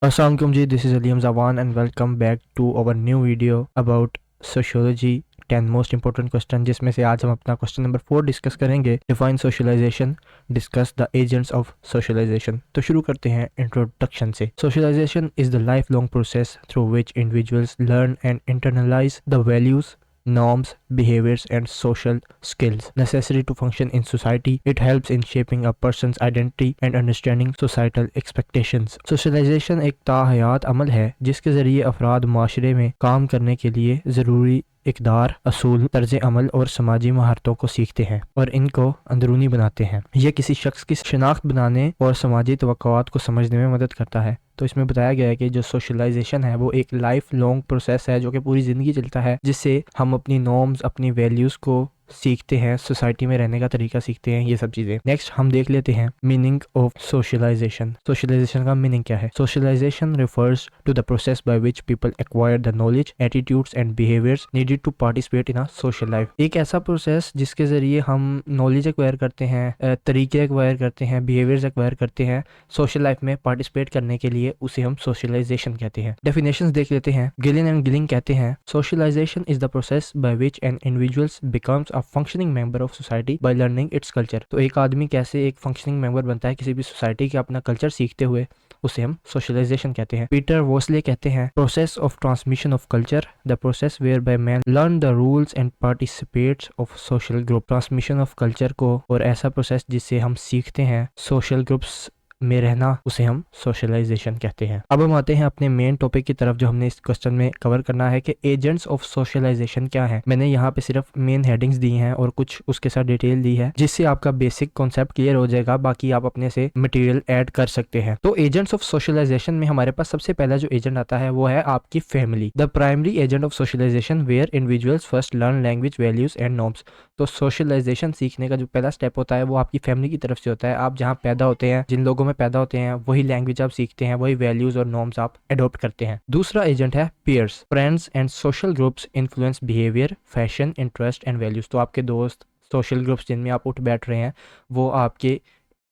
Assalamu alaikum ji, this is Aliam Zawan and welcome back to our new video about sociology 10 most important question, जिसमें से आज हम अपना question number 4 discuss करेंगे। Define socialisation, discuss the agents of socialisation. तो शुरू करते हैं इंट्रोडक्शन से। Socialisation is the lifelong process through which individuals learn and internalise the values, norms, behaviors, and social skills necessary to function in society. It helps in shaping a person's identity and understanding societal expectations. Socialization एक ताहयात अमल है जिसके ज़रिए अफराद माशरे में काम करने के लिए ज़रूरी इक़दार, असूल, तर्ज अमल और समाजी महारतों को सीखते हैं और इनको अंदरूनी बनाते हैं। यह किसी शख्स की शनाख्त बनाने और समाजी तवक्कुआत को समझने में मदद करता है। तो इसमें बताया गया है कि जो सोशलाइजेशन है वो एक लाइफ लॉन्ग प्रोसेस है जो कि पूरी ज़िंदगी चलता है, जिससे हम अपनी नॉर्म्स, अपनी वैल्यूज़ को सीखते हैं, सोसाइटी में रहने का तरीका सीखते हैं, ये सब चीज़ें। नेक्स्ट हम देख लेते हैं मीनिंग ऑफ सोशलाइजेशन। सोशलाइजेशन का मीनिंग क्या है? Socialisation refers to the process by which people acquire the knowledge, attitudes and behaviours needed to participate in a social life. एक ऐसा प्रोसेस जिसके ज़रिए हम नॉलेज एक्वायर करते हैं, तरीके एक्वायर करते हैं, बिहेवियर्स एक्वायर करते हैं सोशल लाइफ में पार्टिसिपेट करने के लिए, उसे हम सोशलाइजेशन कहते हैं। डेफिनेशंस देख लेते हैं। गिलिन एंड गिलिंग कहते हैं socialisation is the process by which an individuals becomes functioning member of society by learning its culture. तो एक आदमी कैसे एक फंक्शनिंग मेंबर बनता है किसी भी सोसाइटी के, अपना कल्चर सीखते हुए, उसे हम सोशलाइजेशन कहते हैं। पीटर वोस्ले कहते हैं process of transmission of culture, the process whereby man learn the rules and participates of social group. Transmission of culture को और ऐसा प्रोसेस जिससे हम सीखते हैं सोशल ग्रुप्स में रहना, उसे हम सोशलाइजेशन कहते हैं। अब हम आते हैं अपने मेन टॉपिक की तरफ जो हमने इस क्वेश्चन में कवर करना है कि एजेंट्स ऑफ सोशलाइजेशन क्या है। मैंने यहाँ पे सिर्फ मेन हेडिंग्स दी हैं और कुछ उसके साथ डिटेल दी है जिससे आपका बेसिक कॉन्सेप्ट क्लियर हो जाएगा, बाकी आप अपने से मटेरियल ऐड कर सकते हैं। तो एजेंट्स ऑफ सोशलाइजेशन में हमारे पास सबसे पहला जो एजेंट आता है वो है आपकी family. The primary agent of socialisation where individuals first learn language, values and norms. तो सोशलाइजेशन सीखने का जो पहला स्टेप होता है वो आपकी फैमिली की तरफ से होता है। आप जहाँ पैदा होते हैं, जिन लोगों में पैदा होते हैं, वही लैंग्वेज आप सीखते हैं, वही वैल्यूज और नॉर्म्स आप अडॉप्ट करते हैं। दूसरा एजेंट है peers. Friends and social groups influence behaviour, fashion, interest and values. तो आपके दोस्त, सोशल ग्रुप्स जिनमें आप उठ बैठ रहे हैं, वो आपके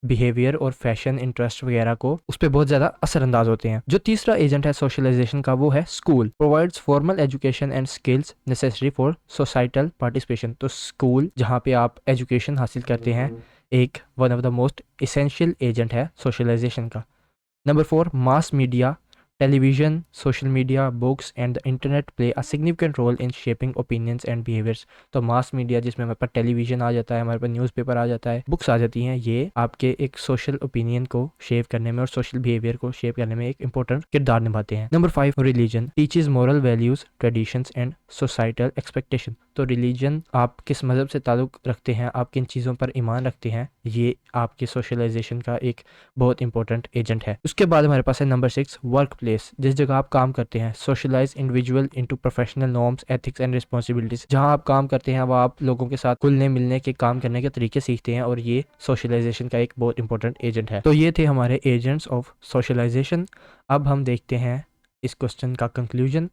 बिहेवियर और फैशन, इंटरेस्ट वगैरह को उस पर बहुत ज़्यादा असरअंदाज होते हैं। जो तीसरा एजेंट है सोशलाइजेशन का वो है school. Provides formal education and skills necessary for societal participation. तो स्कूल जहाँ पे आप एजुकेशन हासिल करते हैं, एक one of the most essential agent है सोशलाइजेशन का। Number 4 mass media. Television, social media, books and the internet play a significant role in shaping opinions and behaviours. तो मास मीडिया जिसमें हमारे पास टेलीविजन आ जाता है, हमारे पास न्यूज़पेपर आ जाता है, बुक्स आ जाती हैं, ये आपके एक सोशल ओपिनियन को शेप करने में और सोशल बिहेवियर को शेप करने में एक इंपॉर्टेंट किरदार निभाते हैं। Number 5 religion teaches moral values, traditions and societal expectation. तो रिलीजन, आप किस मज़हब से ताल्लुक़ रखते हैं, आप किन चीज़ों पर ईमान रखते हैं, ये आपके सोशलाइजेशन का एक बहुत इंपॉर्टेंट एजेंट है। उसके बाद हमारे पास है नंबर 6 वर्क प्लेस। जिस जगह आप काम करते हैं, socialise individual into professional norms, ethics and responsibilities. जहां आप काम करते हैं वह आप लोगों के साथ खुलने मिलने के, काम करने के तरीके सीखते हैं और ये सोशलाइजेशन का एक बहुत इंपॉर्टेंट एजेंट है। तो ये थे हमारे एजेंट्स ऑफ सोशलाइजेशन। अब हम देखते हैं इस क्वेश्चन का conclusion.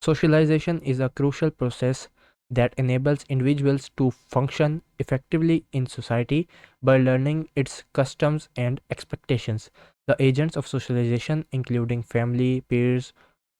Socialisation is a crucial process that enables individuals to function effectively in society by learning its customs and expectations. The agents of socialization, including family, peers,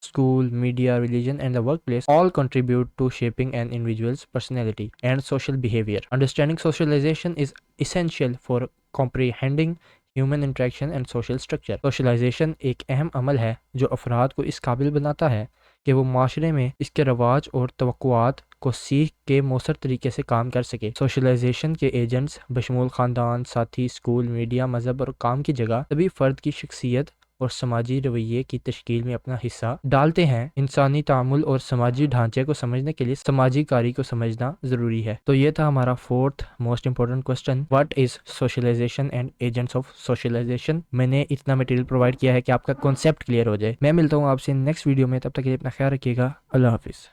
school, media, religion, and the workplace, all contribute to shaping an individual's personality and social behavior. Understanding socialization is essential for comprehending human interaction and social structure. Socialisation एक अहम अमल है जो अफराद को इस काबिल बनाता है कि वो माशरे में इसके रवाज और तवक्कुआत को सीख के मौसर तरीके से काम कर सके। सोशलाइजेशन के एजेंट्स बशमूल ख़ानदान, साथी, स्कूल, मीडिया, मज़हब और काम की जगह सभी फ़र्द की शख्सियत और समाजी रवैये की तश्कील में अपना हिस्सा डालते हैं। इंसानी तामुल और समाजी ढांचे को समझने के लिए समाजी कारी को समझना ज़रूरी है। तो ये था हमारा 4th most important question, what is socialisation and agents of socialisation. मैंने इतना मटेरियल प्रोवाइड किया है कि आपका कॉन्सेप्ट क्लियर हो जाए। मैं मिलता हूँ आपसे नेक्स्ट वीडियो में, तब तक के लिए अपना ख्याल रखिएगा। अल्लाह हाफिज़।